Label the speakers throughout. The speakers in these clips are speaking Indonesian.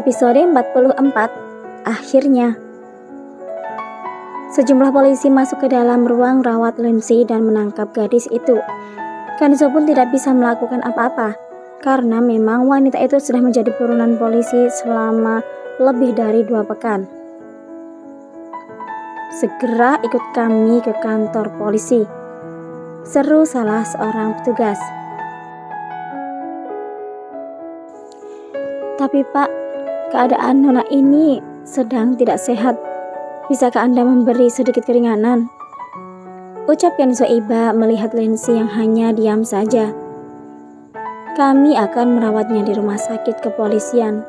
Speaker 1: Episode 44. Akhirnya, sejumlah polisi masuk ke dalam ruang rawat Lindsay dan menangkap gadis itu. Kenzo pun tidak bisa melakukan apa-apa, karena memang wanita itu sudah menjadi buronan polisi selama lebih dari 2 pekan. "Segera ikut kami ke kantor polisi," seru salah seorang petugas. "Tapi Pak, keadaan Nona ini sedang tidak sehat. Bisakah Anda memberi sedikit keringanan?" ucap Kenzo Iba melihat Lindsay yang hanya diam saja. "Kami akan merawatnya di rumah sakit kepolisian.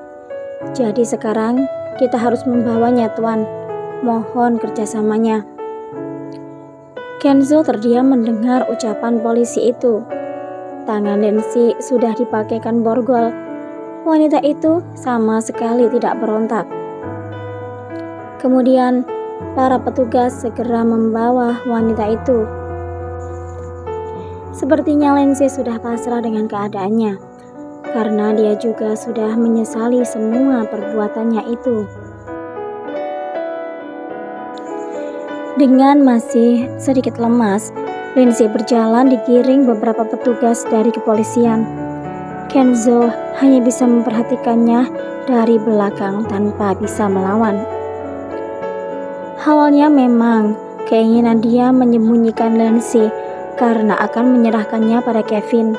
Speaker 1: Jadi sekarang kita harus membawanya, Tuan. Mohon kerjasamanya." Kenzo terdiam mendengar ucapan polisi itu. Tangan Lindsay sudah dipakaikan borgol. Wanita itu sama sekali tidak berontak. Kemudian, para petugas segera membawa wanita itu. Sepertinya Lindsay sudah pasrah dengan keadaannya, karena dia juga sudah menyesali semua perbuatannya itu. Dengan masih sedikit lemas, Lindsay berjalan digiring beberapa petugas dari kepolisian. Kenzo hanya bisa memperhatikannya dari belakang tanpa bisa melawan. Awalnya memang keinginan dia menyembunyikan Lindsay karena akan menyerahkannya pada Kevin.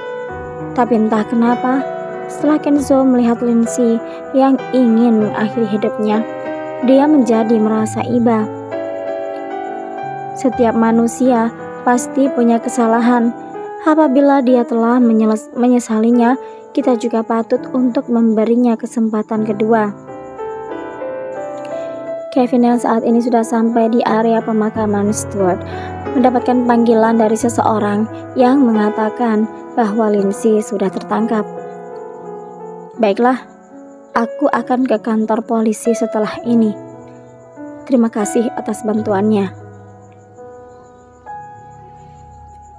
Speaker 1: Tapi entah kenapa, setelah Kenzo melihat Lindsay yang ingin mengakhiri hidupnya, dia menjadi merasa iba. Setiap manusia pasti punya kesalahan. Apabila dia telah menyesalinya, kita juga patut untuk memberinya kesempatan kedua. Kevin yang saat ini sudah sampai di area pemakaman Stuart mendapatkan panggilan dari seseorang yang mengatakan bahwa Lindsay sudah tertangkap. "Baiklah, aku akan ke kantor polisi setelah ini. Terima kasih atas bantuannya."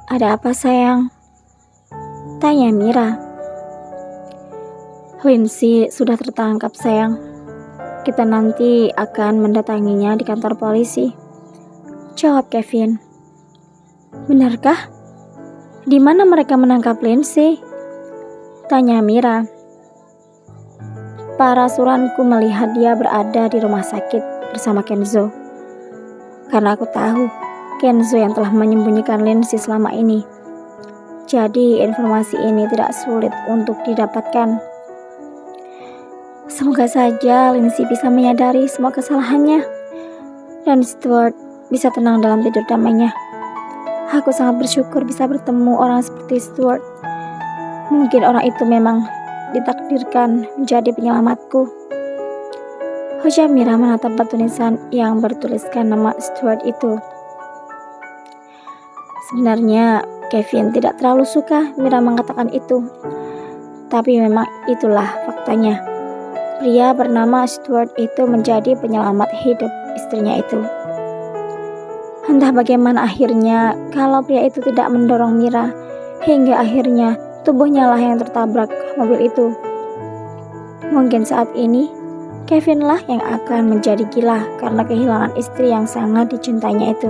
Speaker 1: "Ada apa, sayang?" tanya Mira. "Lindsay sudah tertangkap, sayang. Kita nanti akan mendatanginya di kantor polisi," jawab Kevin. "Benarkah? Di mana mereka menangkap Lindsay?" tanya Mira. "Parasuranku melihat dia berada di rumah sakit bersama Kenzo. Karena aku tahu Kenzo yang telah menyembunyikan Lindsay selama ini. Jadi informasi ini tidak sulit untuk didapatkan. Semoga saja Lindsay bisa menyadari semua kesalahannya dan Stuart bisa tenang dalam tidur damainya. Aku sangat bersyukur bisa bertemu orang seperti Stuart. Mungkin orang itu memang ditakdirkan menjadi penyelamatku," ucap Mira menatap tulisan yang bertuliskan nama Stuart itu. Sebenarnya Kevin tidak terlalu suka Mira mengatakan itu, tapi memang itulah faktanya. Pria bernama Stuart itu menjadi penyelamat hidup istrinya itu. Entah bagaimana akhirnya kalau pria itu tidak mendorong Mira, hingga akhirnya tubuhnya lah yang tertabrak mobil itu. Mungkin saat ini Kevin lah yang akan menjadi gila karena kehilangan istri yang sangat dicintainya itu.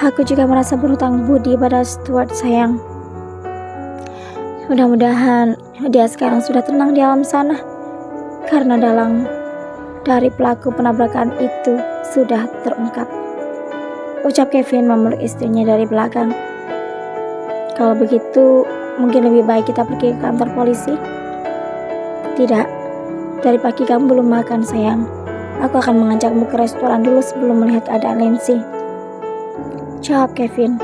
Speaker 1: Aku juga merasa berhutang budi pada Stuart, sayang. Mudah-mudahan dia sekarang sudah tenang di alam sana, karena dalang dari pelaku penabrakan itu sudah terungkap, ucap Kevin memeluk istrinya dari belakang. "Kalau begitu, mungkin lebih baik kita pergi ke kantor polisi." "Tidak, dari pagi kamu belum makan, sayang. Aku akan mengajakmu ke restoran dulu sebelum melihat keadaan Lindsay," jawab Kevin.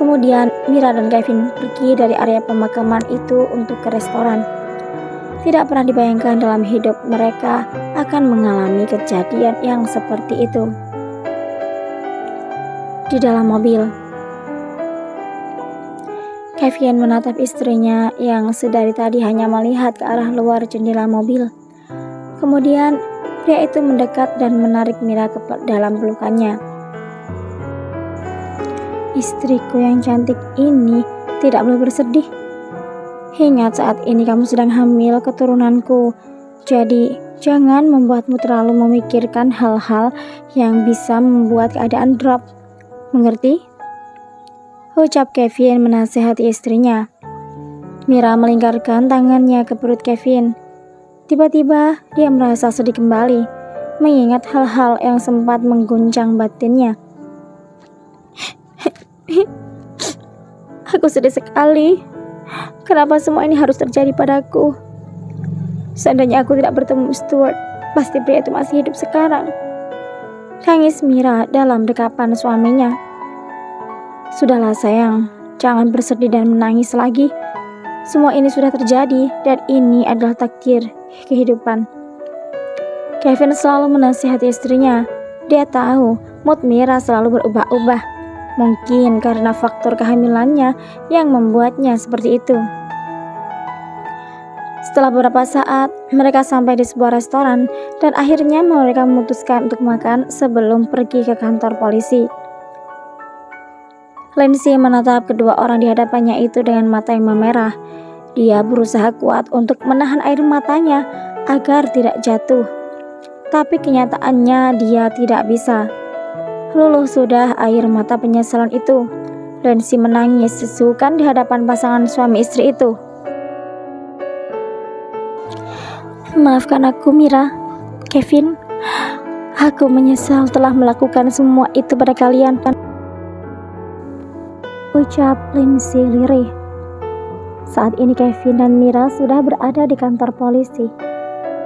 Speaker 1: Kemudian Mira dan Kevin pergi dari area pemakaman itu untuk ke restoran. Tidak pernah dibayangkan dalam hidup mereka akan mengalami kejadian yang seperti itu. Di dalam mobil, Kevin menatap istrinya yang sedari tadi hanya melihat ke arah luar jendela mobil. Kemudian pria itu mendekat dan menarik Mira ke dalam pelukannya. "Istriku yang cantik ini tidak boleh bersedih. Ingat saat ini kamu sedang hamil keturunanku. Jadi, jangan membuatmu terlalu memikirkan hal-hal yang bisa membuat keadaan drop. Mengerti? Ucap Kevin menasihati istrinya. Mira melingkarkan tangannya ke perut Kevin. Tiba-tiba dia merasa sedih kembali, mengingat hal-hal yang sempat mengguncang batinnya. Aku sedih sekali. Kenapa semua ini harus terjadi padaku? Seandainya aku tidak bertemu Stuart, pasti pria itu masih hidup sekarang. Tangis Mira dalam dekapan suaminya. Sudahlah sayang, jangan bersedih dan menangis lagi. Semua ini sudah terjadi dan ini adalah takdir kehidupan. Kevin selalu menasihati istrinya. Dia tahu mood Mira selalu berubah-ubah. Mungkin karena faktor kehamilannya yang membuatnya seperti itu. Setelah beberapa saat, mereka sampai di sebuah restoran dan akhirnya mereka memutuskan untuk makan sebelum pergi ke kantor polisi. Lindsay menatap kedua orang di hadapannya itu dengan mata yang memerah. Dia berusaha kuat untuk menahan air matanya agar tidak jatuh. Tapi kenyataannya dia tidak bisa. Luluh sudah air mata penyesalan itu. Lindsay menangis sesukan di hadapan pasangan suami istri itu. Maafkan aku Mira, Kevin. Aku menyesal telah melakukan semua itu pada kalian. Ucap Lindsay lirih. Saat ini Kevin dan Mira sudah berada di kantor polisi.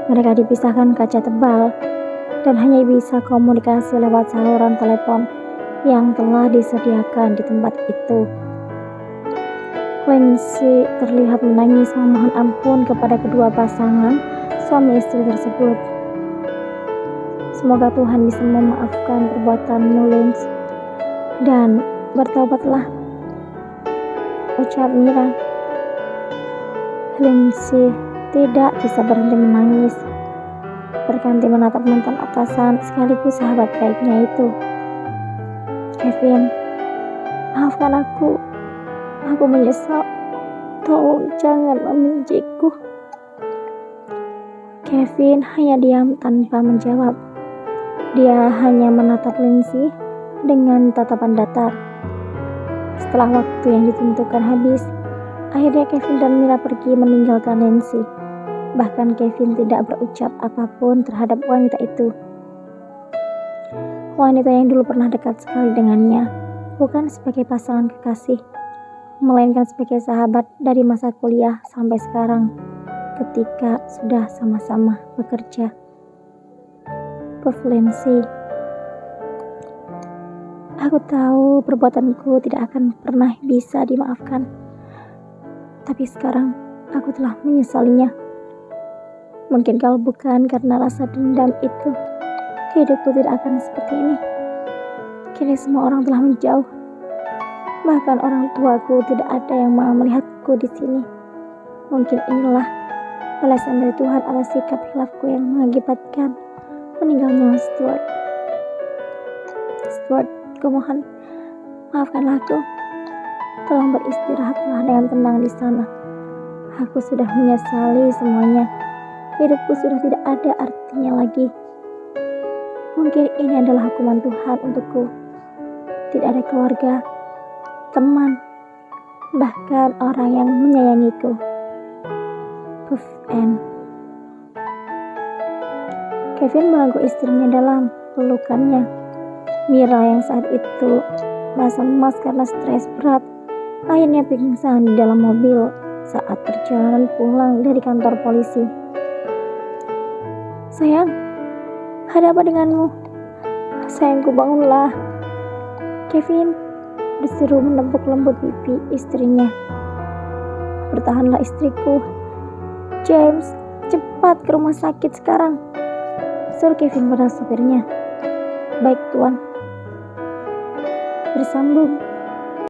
Speaker 1: Mereka dipisahkan kaca tebal dan hanya bisa komunikasi lewat saluran telepon yang telah disediakan di tempat itu. Lindsay terlihat menangis memohon ampun kepada kedua pasangan suami istri tersebut. Semoga Tuhan bisa memaafkan perbuatanmu, Lindsay, dan bertobatlah, ucap Mira. Lindsay tidak bisa berhenti menangis, berganti menatap mantan atasan sekaligus sahabat baiknya itu. Kevin, maafkan aku menyesal. Tolong jangan membenciku. Kevin hanya diam tanpa menjawab. Dia hanya menatap Lindsay dengan tatapan datar. Setelah waktu yang ditentukan habis, akhirnya Kevin dan Mira pergi meninggalkan Lindsay. Bahkan Kevin tidak berucap apapun terhadap wanita itu. Wanita yang dulu pernah dekat sekali dengannya, bukan sebagai pasangan kekasih, melainkan sebagai sahabat dari masa kuliah sampai sekarang ketika sudah sama-sama bekerja. Puff Lindsay. Aku tahu perbuatanku tidak akan pernah bisa dimaafkan. Tapi sekarang aku telah menyesalinya. Mungkin kalau bukan karena rasa dendam itu, hidupku tidak akan seperti ini. Kini semua orang telah menjauh. Bahkan orang tuaku tidak ada yang mau melihatku di sini. Mungkin inilah balasan dari Tuhan atas sikap hilafku yang mengakibatkan meninggalnya Stuart. Stuart, kumohon, maafkanlah aku. Tolong beristirahatlah dengan tenang di sana. Aku sudah menyesali semuanya. Hidupku sudah tidak ada artinya lagi. Mungkin ini adalah hukuman Tuhan untukku. Tidak ada keluarga, teman, bahkan orang yang menyayangiku. Puff N. Kevin merangkul istrinya dalam pelukannya. Mira yang saat itu merasa lemas karena stres berat, akhirnya pingsan di dalam mobil saat perjalanan pulang dari kantor polisi. Sayang, ada apa denganmu? Sayangku, bangunlah. Kevin disuruh menepuk lembut pipi istrinya. Bertahanlah istriku. James, cepat ke rumah sakit sekarang, suruh Kevin pada sopirnya. Baik tuan. Bersambung.